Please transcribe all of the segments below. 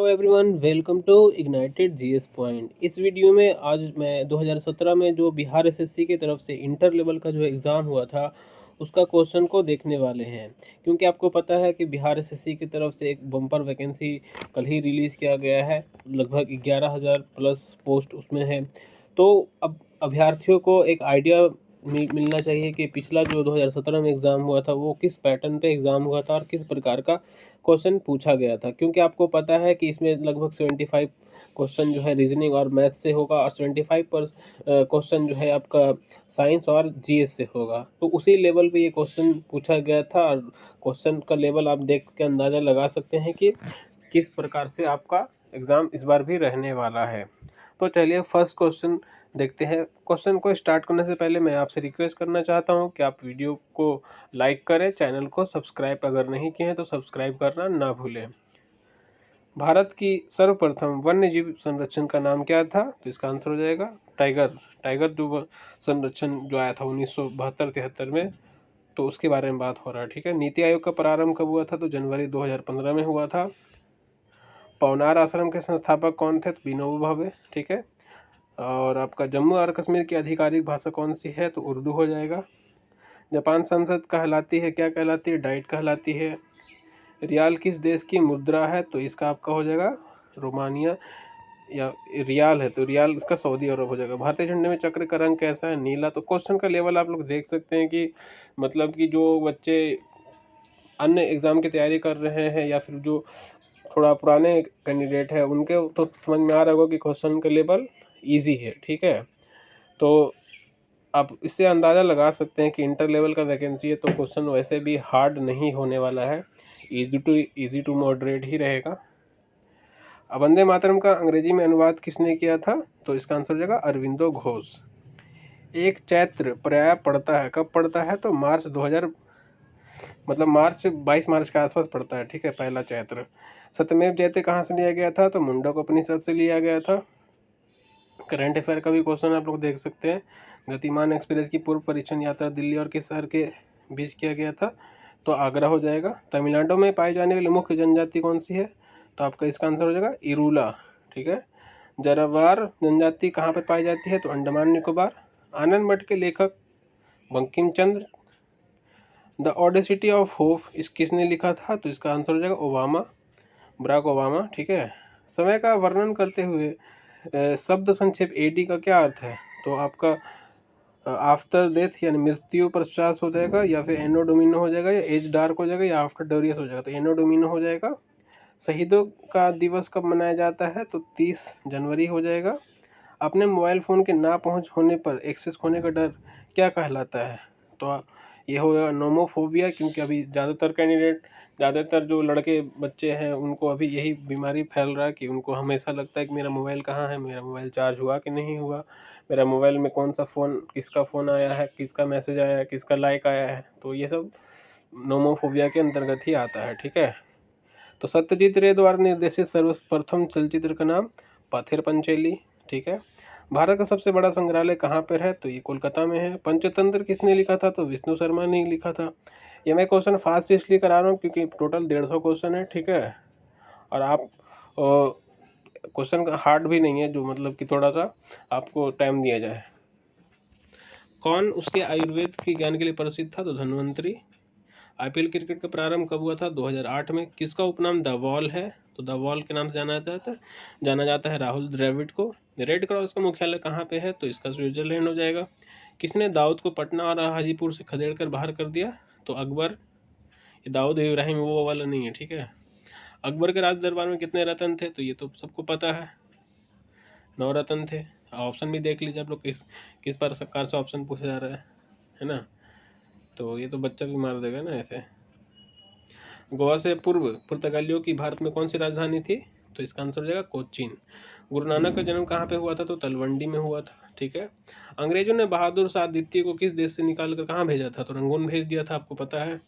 Hello everyone, welcome to ignited GS point. इस video में आज मैं 2017 में जो बिहार एसएससी की तरफ से इंटर लेवल का जो एग्ज़ाम हुआ था उसका क्वेश्चन को देखने वाले हैं। क्योंकि आपको पता है कि बिहार एसएससी की तरफ से एक बम्पर वैकेंसी कल ही रिलीज़ किया गया है। लगभग 11,000 प्लस पोस्ट उसमें है। तो अब अभ्यर्थियों को एक आइडिया मिलना चाहिए कि पिछला जो 2017 में एग्ज़ाम हुआ था वो किस पैटर्न पे एग्ज़ाम हुआ था और किस प्रकार का क्वेश्चन पूछा गया था। क्योंकि आपको पता है कि इसमें लगभग 75 क्वेश्चन जो है रीजनिंग और मैथ से होगा और 75 पर क्वेश्चन जो है आपका साइंस और जीएस से होगा। तो उसी लेवल पे ये क्वेश्चन पूछा गया था और क्वेश्चन का लेवल आप देख के अंदाज़ा लगा सकते हैं कि किस प्रकार से आपका एग्ज़ाम इस बार भी रहने वाला है। तो चलिए फर्स्ट क्वेश्चन देखते हैं। क्वेश्चन को स्टार्ट करने से पहले मैं आपसे रिक्वेस्ट करना चाहता हूं कि आप वीडियो को लाइक करें, चैनल को सब्सक्राइब अगर नहीं किए हैं तो सब्सक्राइब करना ना भूलें। भारत की सर्वप्रथम वन्य जीव संरक्षण का नाम क्या था? तो इसका आंसर हो जाएगा टाइगर। टाइगर जो संरक्षण जो आया था 1972-73 में, तो उसके बारे में बात हो रहा है। ठीक है। नीति आयोग का प्रारंभ कब हुआ था? तो जनवरी 2015 में हुआ था। पवनार आश्रम के संस्थापक कौन थे? तो विनोबा भावे। ठीक है। और आपका जम्मू और कश्मीर की आधिकारिक भाषा कौन सी है? तो उर्दू हो जाएगा। जापान संसद कहलाती है क्या कहलाती है? डाइट कहलाती है। रियाल किस देश की मुद्रा है? तो इसका आपका हो जाएगा रोमानिया, या रियाल है तो रियाल इसका सऊदी अरब हो जाएगा। भारतीय झंडे में चक्र का रंग कैसा है? नीला। तो क्वेश्चन का लेवल आप लोग देख सकते हैं कि मतलब कि जो बच्चे अन्य एग्ज़ाम की तैयारी कर रहे हैं या फिर जो थोड़ा पुराने कैंडिडेट है उनके तो समझ में आ रहा होगा कि क्वेश्चन का लेवल ईजी है। ठीक है। तो आप इससे अंदाज़ा लगा सकते हैं कि इंटर लेवल का वैकेंसी है तो क्वेश्चन वैसे भी हार्ड नहीं होने वाला है, इजी टू मॉडरेट ही रहेगा। अब वंदे मातरम का अंग्रेजी में अनुवाद किसने किया था? तो इसका आंसर हो जाएगा अरविंदो घोष। एक चैत्र प्रायः पड़ता है, कब पड़ता है? तो मार्च 2000 मतलब मार्च 22 मार्च के आसपास पड़ता है। ठीक है, पहला चैत्र। सत्यमेव जयते कहाँ से लिया गया था? तो मुंडक उपनिषद से लिया गया था। करंट अफेयर का भी क्वेश्चन आप लोग देख सकते हैं। गतिमान एक्सप्रेस की पूर्व परीक्षण यात्रा दिल्ली और किस शहर के बीच किया गया था? तो आगरा हो जाएगा। तमिलनाडु में पाई जाने वाली मुख्य जनजाति कौन सी है? तो आपका इसका आंसर हो जाएगा इरूला। ठीक है। जरावार जनजाति कहाँ पर पाई जाती है? तो अंडमान निकोबार। आनंद मठ के लेखक Bankim Chandra. The audacity of hope इस किसने लिखा था? तो इसका आंसर हो जाएगा ओबामा, बराक ओबामा। ठीक है। समय का वर्णन करते हुए शब्द संक्षेप एडी का क्या अर्थ है? तो आपका आफ्टर डेथ यानी मृत्यु पश्चात हो जाएगा, या फिर एनो डोमिनो हो जाएगा, या एज डार्क हो जाएगा, या आफ्टर डोरियस हो जाएगा। तो एनो डोमिनो हो जाएगा। शहीदों का दिवस कब मनाया जाता है? तो 30 जनवरी हो जाएगा। अपने मोबाइल फ़ोन के ना पहुंच होने पर एक्सेस खोने का डर क्या कहलाता है? तो ये होगा नोमोफोबिया। क्योंकि अभी ज़्यादातर जो लड़के बच्चे हैं उनको अभी यही बीमारी फैल रहा है कि उनको हमेशा लगता है कि मेरा मोबाइल कहाँ है, मेरा मोबाइल चार्ज हुआ कि नहीं हुआ, मेरा मोबाइल में कौन सा फ़ोन, किसका फ़ोन आया है, किसका मैसेज आया है, किसका लाइक आया है। तो ये सब नोमोफोबिया के अंतर्गत ही आता है। ठीक है। तो सत्यजीत रे द्वारा निर्देशित सर्वप्रथम चलचित्र का नाम पथेर पंचेली। ठीक है। भारत का सबसे बड़ा संग्रहालय कहाँ पर है? तो ये कोलकाता में है। पंचतंत्र किसने लिखा था? तो विष्णु शर्मा ने लिखा था। ये मैं क्वेश्चन फास्ट इसलिए करा रहा हूँ क्योंकि टोटल 150 क्वेश्चन है। ठीक है। और आप क्वेश्चन का हार्ड भी नहीं है जो मतलब कि थोड़ा सा आपको टाइम दिया जाए। कौन उसके आयुर्वेद के ज्ञान के लिए प्रसिद्ध था? तो धन्वंतरी। आईपीएल क्रिकेट का प्रारंभ कब हुआ था? 2008 में। किसका उपनाम द वॉल है? तो द वॉल के नाम से जाना जाता है राहुल द्रविड़ को। रेड क्रॉस का मुख्यालय कहाँ पे है? तो इसका स्विट्जरलैंड हो जाएगा। किसने दाऊद को पटना और हाजीपुर से खदेड़ कर बाहर कर दिया? तो अकबर। ये दाऊद इब्राहिम वो वाला नहीं है। ठीक है। अकबर के राज दरबार में कितने रत्न थे? तो ये तो सबको पता है, 9 रत्न थे। ऑप्शन भी देख लीजिए आप लोग किस किस प्रकार से ऑप्शन पूछा जा रहा है ना। तो ये तो बच्चा भी मार देगा ना ऐसे। गोवा से पूर्व पुर्तगालियों की भारत में कौन सी राजधानी थी? तो इसका आंसर हो जाएगा कोचीन। गुरु नानक का जन्म कहाँ पे हुआ था? तो तलवंडी में हुआ था। ठीक है। अंग्रेजों ने बहादुर शाह द्वितीय को किस देश से निकाल कर कहाँ भेजा था? तो रंगून भेज दिया था, आपको पता है।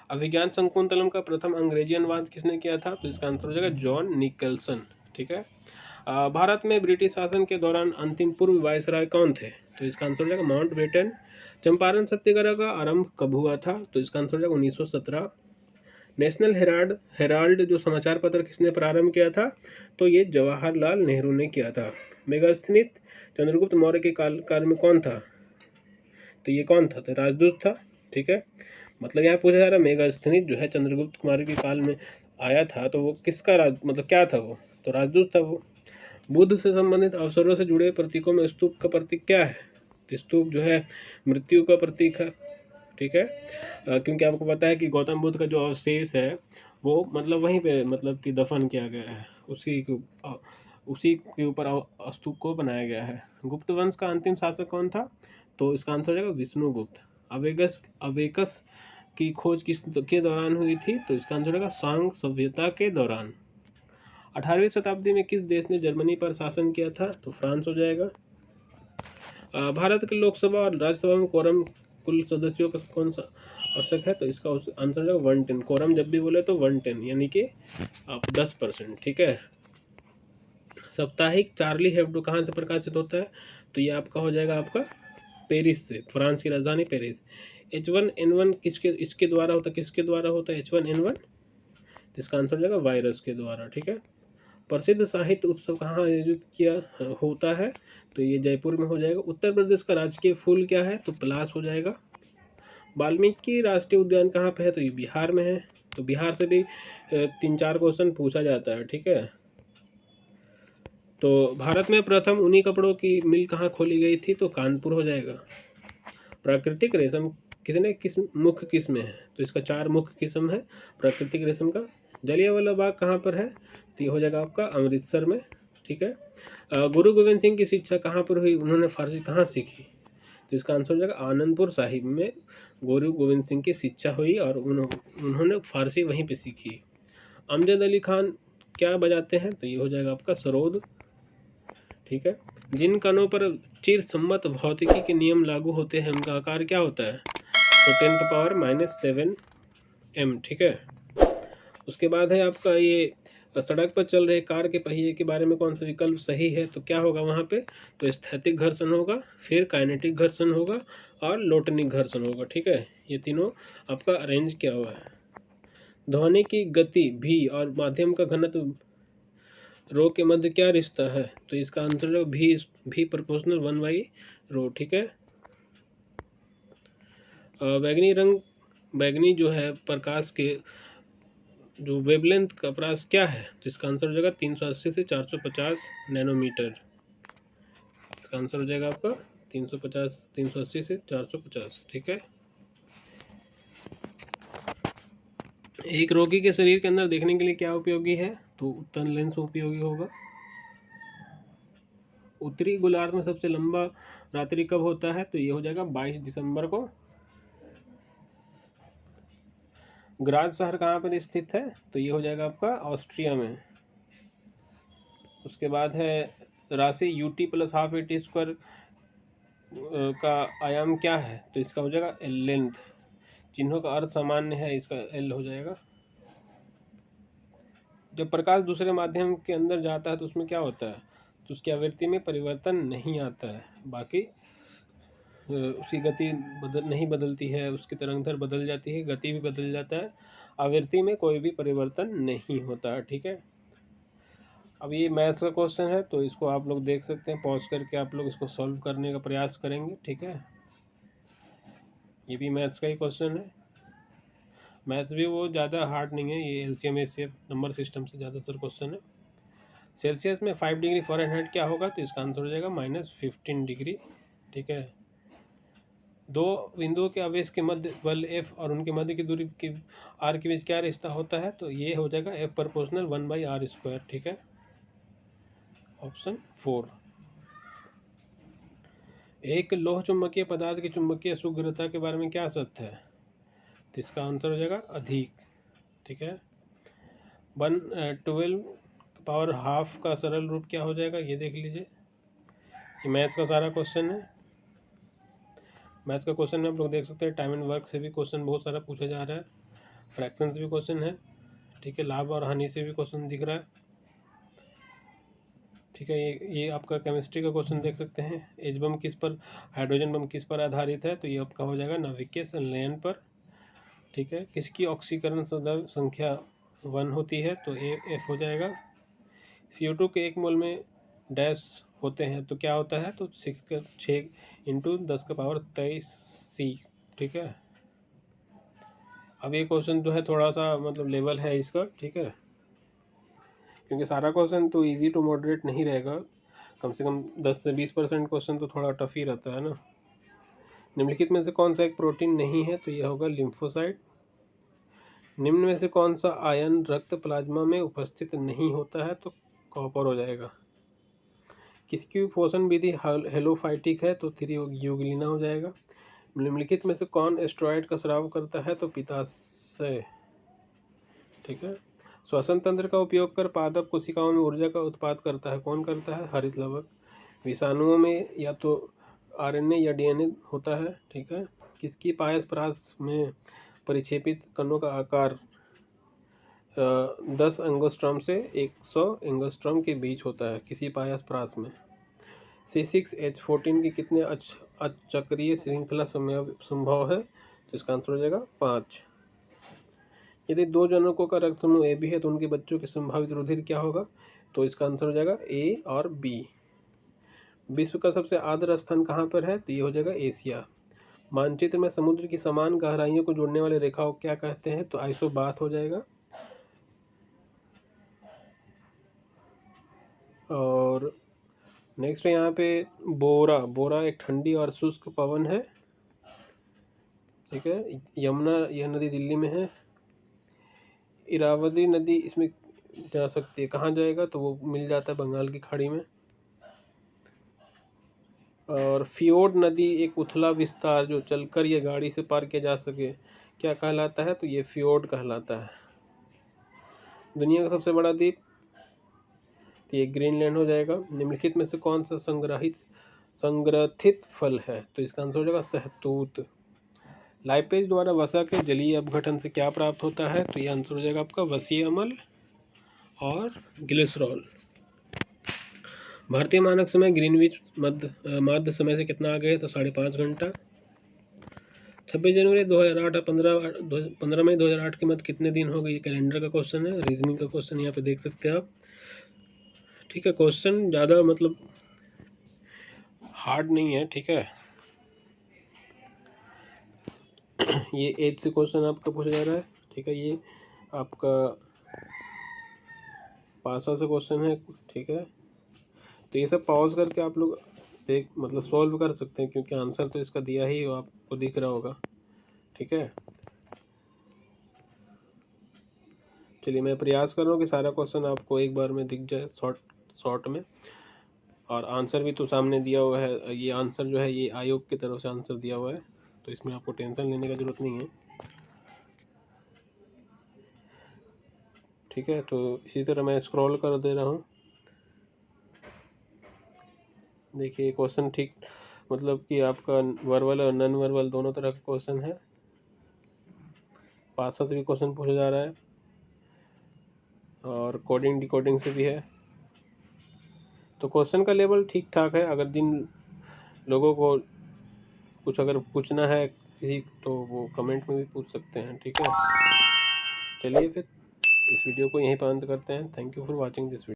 अभिज्ञान शकुंतलम का प्रथम अंग्रेजी अनुवाद किसने किया था? तो इसका आंसर हो जाएगा जॉन निकल्सन। ठीक है। भारत में ब्रिटिश शासन के दौरान अंतिम पूर्व वायसराय कौन थे? तो इसका आंसर हो जाएगा माउंटबेटन। चंपारण सत्याग्रह का आरंभ कब हुआ था? तो इसका आंसर हो जाएगा 1917। नेशनल हेराल्ड हेराल्ड जो समाचार पत्र किसने प्रारंभ किया था? तो ये जवाहरलाल नेहरू ने किया था। मेगास्थनीत चंद्रगुप्त मौर्य के काल में कौन था? तो ये कौन था? तो राजदूत था। ठीक है, मतलब यहाँ पूछा जा रहा है मेगास्थनीत जो है चंद्रगुप्त मौर्य के काल में आया था, तो वो किसका मतलब क्या था वो? तो राजदूत था वो। बुद्ध से संबंधित अवसरों से जुड़े प्रतीकों में स्तूप का प्रतीक क्या है? तो स्तूप जो है मृत्यु का प्रतीक है। ठीक है, क्योंकि आपको पता है कि गौतम बुद्ध का जो अवशेष है वो मतलब वहीं पे मतलब कि दफन किया गया है, उसी के ऊपर स्तूप को बनाया गया है। गुप्त वंश का अंतिम शासक कौन था? तो इसका आंसर हो जाएगा विष्णुगुप्त। अवेकस की खोज किस के दौरान हुई थी? तो इसका आंसर होगा सांग सभ्यता के दौरान। 18वीं शताब्दी में किस देश ने जर्मनी पर शासन किया था? तो फ्रांस हो जाएगा। भारत के लोकसभा और राज्यसभा में कोरम कुल सदस्यों का कौन सा आवश्यक है? तो इसका आंसर है 110। कोरम जब भी बोले तो 110 यानी कि आप 10%। ठीक है, साप्ताहिक चार्ली हेब्डो कहाँ से प्रकाशित होता है? तो ये आपका हो जाएगा आपका पेरिस से, फ्रांस की राजधानी पेरिस। H1N1 इसके द्वारा होता है, किसके द्वारा होता है H1N1? तो इसका आंसर हो जाएगा वायरस के द्वारा। ठीक है, प्रसिद्ध साहित्य उत्सव कहाँ आयोजित किया होता है? तो ये जयपुर में हो जाएगा। उत्तर प्रदेश का राजकीय फूल क्या है? तो पलाश हो जाएगा। वाल्मीकि राष्ट्रीय उद्यान कहाँ पे है? तो ये बिहार में है। तो बिहार से भी 3-4 क्वेश्चन पूछा जाता है। ठीक है, तो भारत में प्रथम ऊनी कपड़ों की मिल कहाँ खोली गई थी? तो कानपुर हो जाएगा। प्राकृतिक रेशम किस मुख्य किस्म में है? तो इसका 4 मुख्य किस्म है प्राकृतिक रेशम का। जलियांवाला बाग कहाँ पर है? तो ये हो जाएगा आपका अमृतसर में। ठीक है, गुरु गोविंद सिंह की शिक्षा कहाँ पर हुई? उन्होंने फारसी कहाँ सीखी? तो इसका आंसर हो जाएगा आनंदपुर साहिब में गुरु गोविंद सिंह की शिक्षा हुई और उन्होंने फारसी वहीं पे सीखी। अमजद अली खान क्या बजाते हैं? तो ये हो जाएगा आपका सरोद। ठीक है, जिन कणों पर चिर सम्मत भौतिकी के नियम लागू होते हैं उनका आकार क्या होता है? तो 10⁻⁷ m। ठीक है, उसके बाद है आपका ये सड़क पर चल रहे कार के पहिए के बारे में कौन सा विकल्प सही है? तो क्या होगा वहाँ पे? तो स्थैतिक घर्षण होगा, फिर काइनेटिक घर्षण होगा और लोटनिक घर्षण होगा। ठीक है, ये तीनों आपका अरेंज किया हुआ है। ध्वनि की गति भी और माध्यम का घनत्व रो के मध्य क्या रिश्ता है? तो इसका आंसर है भी प्रोपोर्शनल 1/ρ। ठीक है, बैगनी जो है प्रकाश के जो वेवलेंथ का प्रयास क्या है? तो इसका आंसर हो जाएगा 380 से 450 नैनोमीटर। इसका आंसर हो जाएगा आपका 380 से 450। ठीक है, एक रोगी के शरीर के अंदर देखने के लिए क्या उपयोगी है? तो उत्तल लेंस उपयोगी होगा। उत्तरी गोलार्ध में सबसे लंबा रात्रि कब होता है? तो ये हो जाएगा 22 दिसंबर को। ग्राज शहर कहाँ पर स्थित है? तो ये हो जाएगा आपका ऑस्ट्रिया में। उसके बाद है राशि ut + ½ AT² का आयाम क्या है? तो इसका हो जाएगा L लेंथ। चिन्हों का अर्थ सामान्य है, इसका L हो जाएगा। जब प्रकाश दूसरे माध्यम के अंदर जाता है तो उसमें क्या होता है? तो उसकी आवृत्ति में परिवर्तन नहीं आता है, बाकी उसकी गति नहीं बदलती है, उसकी तरंगदैर्घ्य बदल जाती है, गति भी बदल जाता है, आवृत्ति में कोई भी परिवर्तन नहीं होता है। ठीक है, अब ये मैथ्स का क्वेश्चन है तो इसको आप लोग देख सकते हैं, पॉज करके आप लोग इसको सॉल्व करने का प्रयास करेंगे। ठीक है, ये भी मैथ्स का ही क्वेश्चन है। मैथ्स भी वो ज़्यादा हार्ड नहीं है, ये LCM HCF नंबर सिस्टम से ज़्यादातर क्वेश्चन है। सेल्सियस में 5 डिग्री फ़ारेनहाइट क्या होगा? तो इसका आंसर हो जाएगा -15 डिग्री। ठीक है, दो बिंदुओं के आवेश के मध्य बल F और उनके मध्य की दूरी के R के बीच क्या रिश्ता होता है? तो ये हो जाएगा F प्रोपोर्शनल 1/r²। ठीक है, ऑप्शन 4। एक लोह चुंबकीय पदार्थ की चुंबकीय सुग्रता के बारे में क्या सत्य है? तो इसका आंसर हो जाएगा अधिक। ठीक है, 1/12 का सरल रूप क्या हो जाएगा? ये देख लीजिए, ये मैथ्स का सारा क्वेश्चन है। मैथ्स का क्वेश्चन में आप लोग देख सकते हैं, टाइम एंड वर्क से भी क्वेश्चन बहुत सारा पूछा जा रहा है, फ्रैक्शन से भी क्वेश्चन है। ठीक है, लाभ और हानि से भी क्वेश्चन दिख रहा है। ठीक है, ये आपका केमिस्ट्री का क्वेश्चन देख सकते हैं, एच बम किस पर, हाइड्रोजन बम किस पर आधारित है? तो ये आपका हो जाएगा नाभिकीय संलयन पर। ठीक है। किसकी ऑक्सीकरण संख्या 1 होती है, तो F हो जाएगा। CO2 के 1 मोल में डैश होते हैं, तो क्या होता है, तो 6 इंटू 10⁻23 C, ठीक है। अब ये क्वेश्चन जो है थोड़ा सा मतलब लेवल है इसका, ठीक है, क्योंकि सारा क्वेश्चन तो इजी टू मॉडरेट नहीं रहेगा, कम से कम 10 से 20% क्वेश्चन तो थोड़ा टफ ही रहता है ना। निम्नलिखित में से कौन सा एक प्रोटीन नहीं है, तो यह होगा लिम्फोसाइट। निम्न में से कौन सा आयन रक्त प्लाज्मा में उपस्थित नहीं होता है, तो कॉपर हो जाएगा। किसकी पोषण विधि हेलोफाइटिक है, तो यूग्लिना हो जाएगा। निम्नलिखित में से कौन एस्ट्रॉयड का स्राव करता है, तो पित्ताशय, ठीक है। श्वसन तंत्र का उपयोग कर पादप कोशिकाओं में ऊर्जा का उत्पाद करता है, कौन करता है, हरित लवक। विषाणुओं में या तो RNA या DNA होता है, ठीक है। किसकी पायस परास में परिक्षेपित कणों का आकार 10 एंगस्ट्रॉम से 100 एंगस्ट्रॉम के बीच होता है, किसी पायस परास में। C6H14 की कितने अचक्रीय श्रृंखला संभव है, तो इसका आंसर हो जाएगा 5। यदि 2 जनकों का रक्त समूह AB है, तो उनके बच्चों की संभावित रुधिर क्या होगा, तो इसका आंसर हो जाएगा A और B। विश्व का सबसे आर्द्र स्थान कहाँ पर है, तो ये हो जाएगा एशिया। मानचित्र में समुद्र की समान गहराइयों को जोड़ने वाले रेखाओं क्या कहते हैं, तो आइसोबाथ हो जाएगा। और नेक्स्ट यहाँ पे बोरा एक ठंडी और शुष्क पवन है, ठीक है। यमुना यह नदी दिल्ली में है। इरावदी नदी इसमें जा सकती है, कहाँ जाएगा, तो वो मिल जाता है बंगाल की खाड़ी में। और फियोर्ड नदी एक उथला विस्तार जो चलकर या गाड़ी से पार किया जा सके, क्या कहलाता है, तो ये फियोर्ड कहलाता है। दुनिया का सबसे बड़ा द्वीप, तो ये ग्रीनलैंड हो जाएगा। निम्नलिखित में से कौन सा संग्रथित फल है, तो इसका आंसर हो जाएगा सहतूत। लाइपेज द्वारा वसा के जलीय अपघटन से क्या प्राप्त होता है, तो ये आंसर हो जाएगा आपका वसीय अम्ल और ग्लिसरॉल। भारतीय मानक समय ग्रीनविच मध्य समय से कितना आगे है, तो 5.5 घंटा। 26 जनवरी 2008 15 मई 2008 के मध्य कितने दिन हो गए, ये कैलेंडर का क्वेश्चन है, रीजनिंग का क्वेश्चन यहाँ पे देख सकते हैं आप, ठीक है। क्वेश्चन ज़्यादा मतलब हार्ड नहीं है, ठीक है। ये एज से क्वेश्चन आपका पूछा जा रहा है, ठीक है। ये आपका पासा से क्वेश्चन है, ठीक है। तो ये सब पॉज करके आप लोग मतलब सॉल्व कर सकते हैं, क्योंकि आंसर तो इसका दिया ही आपको दिख रहा होगा, ठीक है। चलिए मैं प्रयास कर रहा हूँ कि सारा क्वेश्चन आपको एक बार में दिख जाए शॉर्ट में, और आंसर भी तो सामने दिया हुआ है। ये आंसर जो है ये आयोग की तरफ से आंसर दिया हुआ है, तो इसमें आपको टेंशन लेने की ज़रूरत नहीं है, ठीक है। तो इसी तरह मैं स्क्रॉल कर दे रहा हूँ, देखिए क्वेश्चन ठीक मतलब कि आपका वर्बल और नॉन वर्बल दोनों तरह का क्वेश्चन है। पासा से भी क्वेश्चन पूछा जा रहा है, और कोडिंग डिकोडिंग से भी है। तो क्वेश्चन का लेवल ठीक ठाक है। अगर जिन लोगों को कुछ अगर पूछना है किसी, तो वो कमेंट में भी पूछ सकते हैं, ठीक है। चलिए फिर इस वीडियो को यहीं पर अंत करते हैं। Thank you for watching this video.